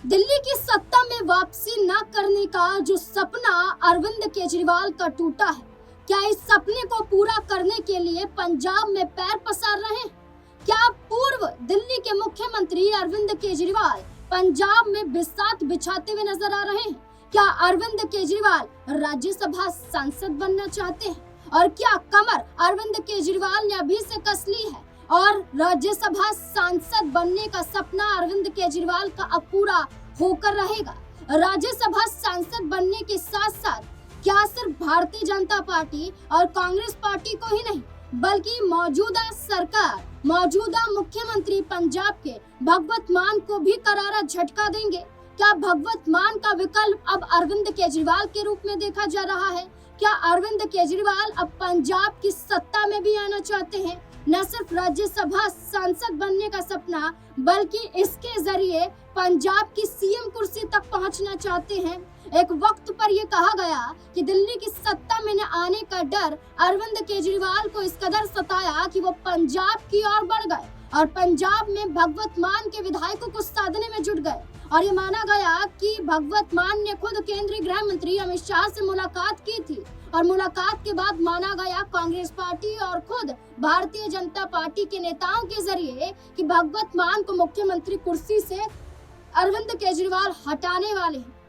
दिल्ली की सत्ता में वापसी न करने का जो सपना अरविंद केजरीवाल का टूटा है, क्या इस सपने को पूरा करने के लिए पंजाब में पैर पसार रहे हैं? क्या पूर्व दिल्ली के मुख्यमंत्री अरविंद केजरीवाल पंजाब में बिसात बिछाते हुए नजर आ रहे हैं? क्या अरविंद केजरीवाल राज्यसभा सांसद बनना चाहते हैं? और क्या कमर अरविंद केजरीवाल ने अभी से कस ली है और राज्यसभा सांसद बनने का सपना अरविंद केजरीवाल का अब पूरा होकर रहेगा? राज्यसभा सांसद बनने के साथ साथ क्या सिर्फ भारतीय जनता पार्टी और कांग्रेस पार्टी को ही नहीं, बल्कि मौजूदा सरकार, मौजूदा मुख्यमंत्री पंजाब के भगवत मान को भी करारा झटका देंगे? क्या भगवत मान का विकल्प अब अरविंद केजरीवाल के रूप में देखा जा रहा है? क्या अरविंद केजरीवाल अब पंजाब की सत्ता में भी आना चाहते हैं? न सिर्फ राज्यसभा सांसद बनने का सपना, बल्कि इसके जरिए पंजाब की सीएम कुर्सी तक पहुंचना चाहते हैं। एक वक्त पर यह कहा गया कि दिल्ली की सत्ता में न आने का डर अरविंद केजरीवाल को इस कदर सताया कि वो पंजाब की ओर बढ़ गए और पंजाब में भगवत मान के विधायकों को साधने में जुट गए। और ये माना गया कि भगवत मान ने खुद केंद्रीय गृह मंत्री अमित शाह से मुलाकात की थी और मुलाकात के बाद माना गया कांग्रेस पार्टी और खुद भारतीय जनता पार्टी के नेताओं के जरिए कि भगवत मान को मुख्यमंत्री कुर्सी से अरविंद केजरीवाल हटाने वाले हैं।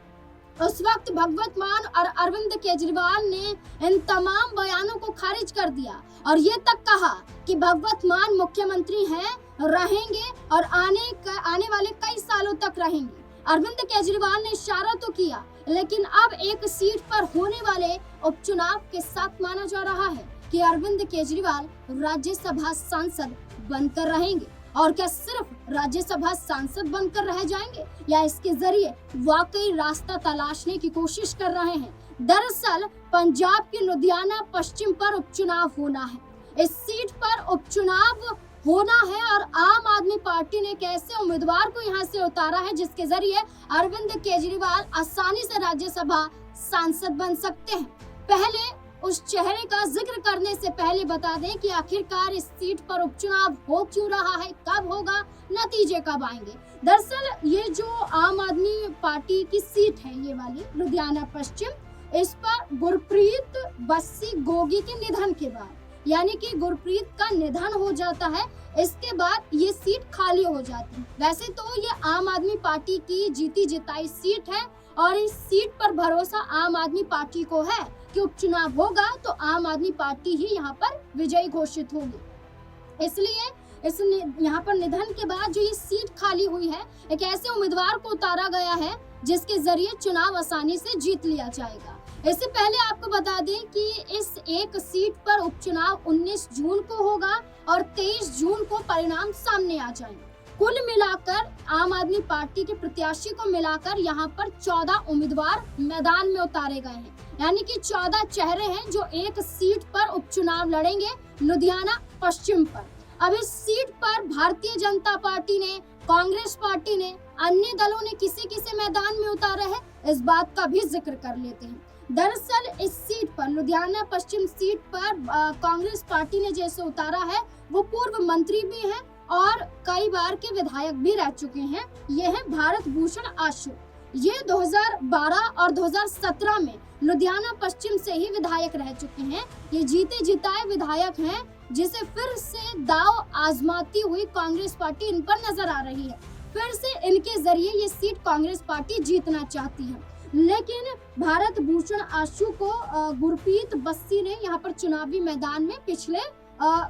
उस वक्त भगवत मान और अरविंद केजरीवाल ने इन तमाम बयानों को खारिज कर दिया और ये तक कहा कि भगवत मान मुख्यमंत्री हैं, रहेंगे और आने वाले कई सालों तक रहेंगे। अरविंद केजरीवाल ने इशारा तो किया, लेकिन अब एक सीट पर होने वाले उपचुनाव के साथ माना जा रहा है कि अरविंद केजरीवाल राज्यसभा सांसद बनकर रहेंगे। और क्या सिर्फ राज्यसभा सांसद बनकर रह जाएंगे या इसके जरिए वाकई रास्ता तलाशने की कोशिश कर रहे हैं? दरअसल पंजाब के लुधियाना पश्चिम पर उपचुनाव होना है। इस सीट पर उपचुनाव होना है और आम आदमी पार्टी ने एक ऐसे उम्मीदवार को यहां से उतारा है जिसके जरिए अरविंद केजरीवाल आसानी से राज्यसभा सांसद बन सकते हैं। पहले उस चेहरे का जिक्र करने से पहले बता दें कि आखिरकार इस सीट पर उपचुनाव हो क्यों रहा है, कब होगा, नतीजे कब आएंगे। दरअसल ये जो आम आदमी पार्टी की सीट है, ये वाली लुधियाना पश्चिम, इस पर गुरप्रीत बस्सी गोगी के निधन के बाद, यानी कि गुरप्रीत का निधन हो जाता है, इसके बाद ये सीट खाली हो जाती है। वैसे तो ये आम आदमी पार्टी की जीती जिताई सीट है और इस सीट पर भरोसा आम आदमी पार्टी को है कि उपचुनाव होगा तो आम आदमी पार्टी ही यहाँ पर विजयी घोषित होगी। इसलिए इस यहाँ पर निधन के बाद जो ये सीट खाली हुई है, एक ऐसे उम्मीदवार को उतारा गया है जिसके जरिए चुनाव आसानी से जीत लिया जाएगा। इससे पहले आपको बता दें कि इस एक सीट पर उपचुनाव 19 जून को होगा और 23 जून को परिणाम सामने आ जाएंगे। कुल मिलाकर आम आदमी पार्टी के प्रत्याशी को मिलाकर यहाँ पर 14 उम्मीदवार मैदान में उतारे गए हैं, यानी कि 14 चेहरे हैं जो एक सीट पर उपचुनाव लड़ेंगे लुधियाना पश्चिम पर। अब इस सीट पर भारतीय जनता पार्टी ने, कांग्रेस पार्टी ने, अन्य दलों ने किसे मैदान में उतारा है, इस बात का भी जिक्र कर लेते हैं। दरअसल इस सीट पर, लुधियाना पश्चिम सीट पर कांग्रेस पार्टी ने जैसे उतारा है, वो पूर्व मंत्री भी हैं और कई बार के विधायक भी रह चुके हैं। ये है भारत भूषण आशु। ये 2012 और 2017 में लुधियाना पश्चिम से ही विधायक रह चुके हैं। ये जीते जिताए विधायक हैं जिसे फिर से दाव आजमाती हुई कांग्रेस पार्टी इन पर नजर आ रही है। फिर से इनके जरिए ये सीट कांग्रेस पार्टी जीतना चाहती है, लेकिन भारत भूषण आशु को गुरप्रीत बस्सी ने यहाँ पर चुनावी मैदान में पिछले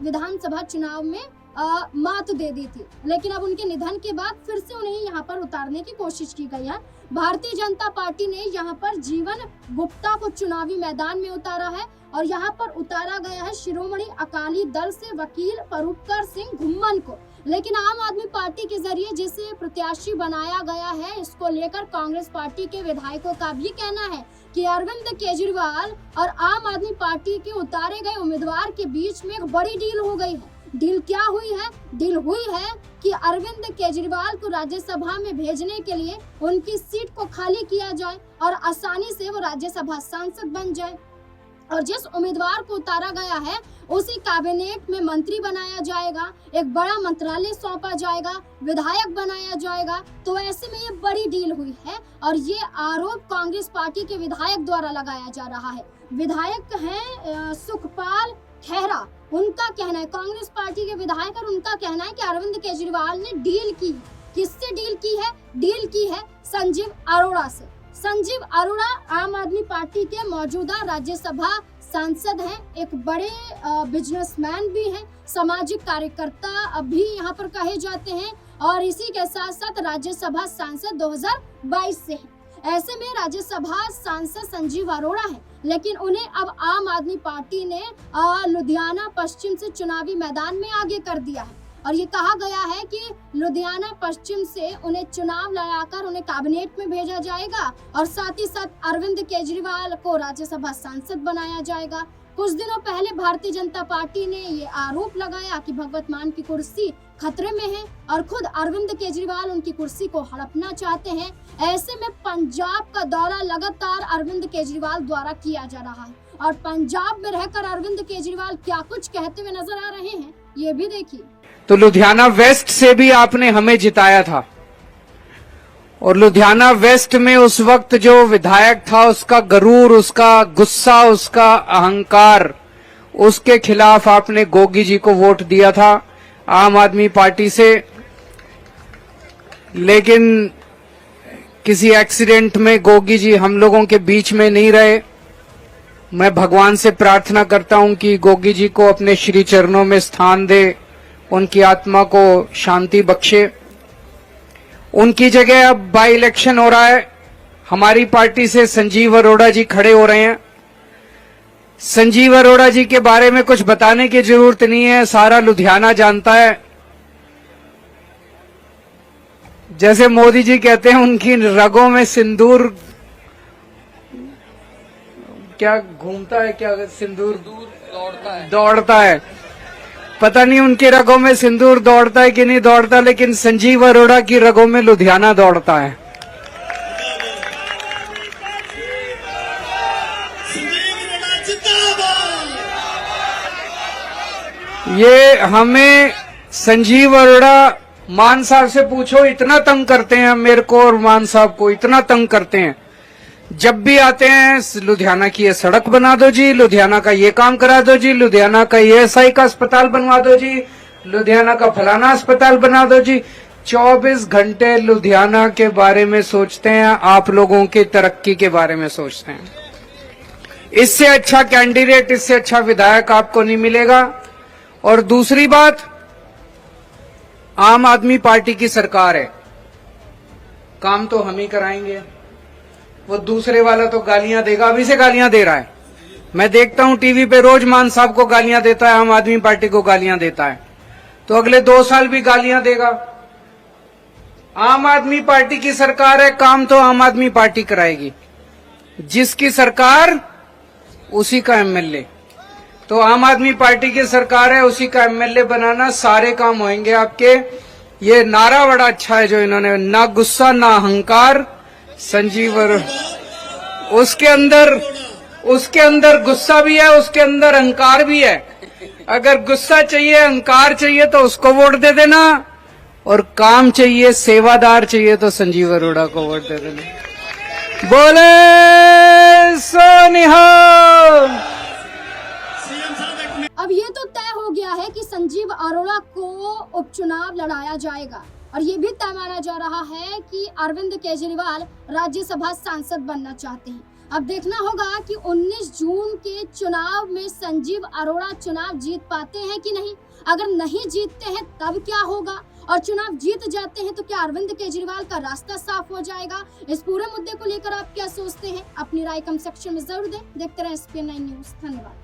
विधानसभा चुनाव में मात दे दी थी, लेकिन अब उनके निधन के बाद फिर से उन्हें यहाँ पर उतारने की कोशिश की गई है। भारतीय जनता पार्टी ने यहाँ पर जीवन गुप्ता को चुनावी मैदान में उतारा है और यहाँ पर उतारा गया है शिरोमणि अकाली दल से वकील परूपकर सिंह घुम्मन को। लेकिन आम आदमी पार्टी के जरिए जिसे प्रत्याशी बनाया गया है, इसको लेकर कांग्रेस पार्टी के विधायकों का भी कहना है कि अरविंद केजरीवाल और आम आदमी पार्टी के उतारे गए उम्मीदवार के बीच में एक बड़ी डील हो गई है। डील क्या हुई है? डील हुई है कि अरविंद केजरीवाल को राज्यसभा में भेजने के लिए उनकी सीट को खाली किया जाए और आसानी से वो राज्यसभा सांसद बन जाए। और जिस उम्मीदवार को उतारा गया है उसी कैबिनेट में मंत्री बनाया जाएगा, एक बड़ा मंत्रालय सौंपा जाएगा, विधायक बनाया जाएगा। तो ऐसे में ये बड़ी डील हुई है और ये आरोप कांग्रेस पार्टी के विधायक द्वारा लगाया जा रहा है। विधायक हैं सुखपाल खेहरा, उनका कहना है, कांग्रेस पार्टी के विधायक, और उनका कहना है कि अरविंद केजरीवाल ने डील की। किससे डील की है? डील की है संजीव अरोड़ा से। संजीव अरोड़ा आम आदमी पार्टी के मौजूदा राज्यसभा सांसद हैं, एक बड़े बिजनेसमैन भी हैं, सामाजिक कार्यकर्ता भी यहाँ पर कहे जाते हैं और इसी के साथ साथ राज्यसभा सांसद 2022 से हैं। ऐसे में राज्यसभा सांसद संजीव अरोड़ा हैं, लेकिन उन्हें अब आम आदमी पार्टी ने लुधियाना पश्चिम से चुनावी मैदान में आगे कर दिया है और ये कहा गया है कि लुधियाना पश्चिम से उन्हें चुनाव लड़ाकर उन्हें कैबिनेट में भेजा जाएगा और साथ ही साथ अरविंद केजरीवाल को राज्यसभा सांसद बनाया जाएगा। कुछ दिनों पहले भारतीय जनता पार्टी ने ये आरोप लगाया कि भगवत मान की कुर्सी खतरे में है और खुद अरविंद केजरीवाल उनकी कुर्सी को हड़पना चाहते हैं। ऐसे में पंजाब का दौरा लगातार अरविंद केजरीवाल द्वारा किया जा रहा है और पंजाब में रहकर अरविंद केजरीवाल क्या कुछ कहते हुए नजर आ रहे हैं, ये भी देखिए। तो लुधियाना वेस्ट से भी आपने हमें जिताया था और लुधियाना वेस्ट में उस वक्त जो विधायक था उसका गरूर, उसका गुस्सा, उसका अहंकार, उसके खिलाफ आपने गोगी जी को वोट दिया था आम आदमी पार्टी से। लेकिन किसी एक्सीडेंट में गोगी जी हम लोगों के बीच में नहीं रहे। मैं भगवान से प्रार्थना करता हूं कि गोगी जी को अपने श्री चरणों में स्थान दे, उनकी आत्मा को शांति बख्शे। उनकी जगह अब बाई इलेक्शन हो रहा है, हमारी पार्टी से संजीव अरोड़ा जी खड़े हो रहे हैं। संजीव अरोड़ा जी के बारे में कुछ बताने की जरूरत नहीं है, सारा लुधियाना जानता है। जैसे मोदी जी कहते हैं उनकी रगों में सिंदूर क्या घूमता है, क्या सिंदूर दौड़ता है। पता नहीं उनके रगों में सिंदूर दौड़ता है कि नहीं दौड़ता, लेकिन संजीव अरोड़ा की रगों में लुधियाना दौड़ता है। ये हमें संजीव अरोड़ा, मान साहब से पूछो, इतना तंग करते हैं मेरे को और मान साहब को इतना तंग करते हैं। जब भी आते हैं लुधियाना की ये सड़क बना दो जी, लुधियाना का ये काम करा दो जी, लुधियाना का ये एसआई का अस्पताल बनवा दो जी, लुधियाना का फलाना अस्पताल बना दो जी। 24 घंटे लुधियाना के बारे में सोचते हैं, आप लोगों की तरक्की के बारे में सोचते हैं। इससे अच्छा कैंडिडेट, इससे अच्छा विधायक आपको नहीं मिलेगा। और दूसरी बात, आम आदमी पार्टी की सरकार है, काम तो हम ही कराएंगे। वो दूसरे वाला तो गालियां देगा, अभी से गालियां दे रहा है। मैं देखता हूं टीवी पे रोज मान साहब को गालियां देता है, आम आदमी पार्टी को गालियां देता है, तो अगले 2 साल भी गालियां देगा। आम आदमी पार्टी की सरकार है, काम तो आम आदमी पार्टी कराएगी। जिसकी सरकार उसी का एमएलए, तो आम आदमी पार्टी की सरकार है, उसी का एमएलए बनाना, सारे काम होंगे आपके। ये नारा बड़ा अच्छा है जो इन्होंने, ना गुस्सा ना अहंकार, संजीव उसके अंदर गुस्सा भी है, उसके अंदर अहंकार भी है। अगर गुस्सा चाहिए, अहंकार चाहिए तो उसको वोट दे देना, और काम चाहिए, सेवादार चाहिए तो संजीव अरोड़ा को वोट दे देना। बोले सो निहाल। अब ये तो तय हो गया है कि संजीव अरोड़ा को उपचुनाव लड़ाया जाएगा और ये भी तय माना जा रहा है कि अरविंद केजरीवाल राज्यसभा सांसद बनना चाहते हैं। अब देखना होगा कि 19 जून के चुनाव में संजीव अरोड़ा चुनाव जीत पाते हैं कि नहीं। अगर नहीं जीतते हैं तब क्या होगा, और चुनाव जीत जाते हैं तो क्या अरविंद केजरीवाल का रास्ता साफ हो जाएगा। इस पूरे मुद्दे को लेकर आप क्या सोचते हैं, अपनी राय कमेंट सेक्शन में जरूर दें। देखते रहें SPN9 न्यूज। धन्यवाद।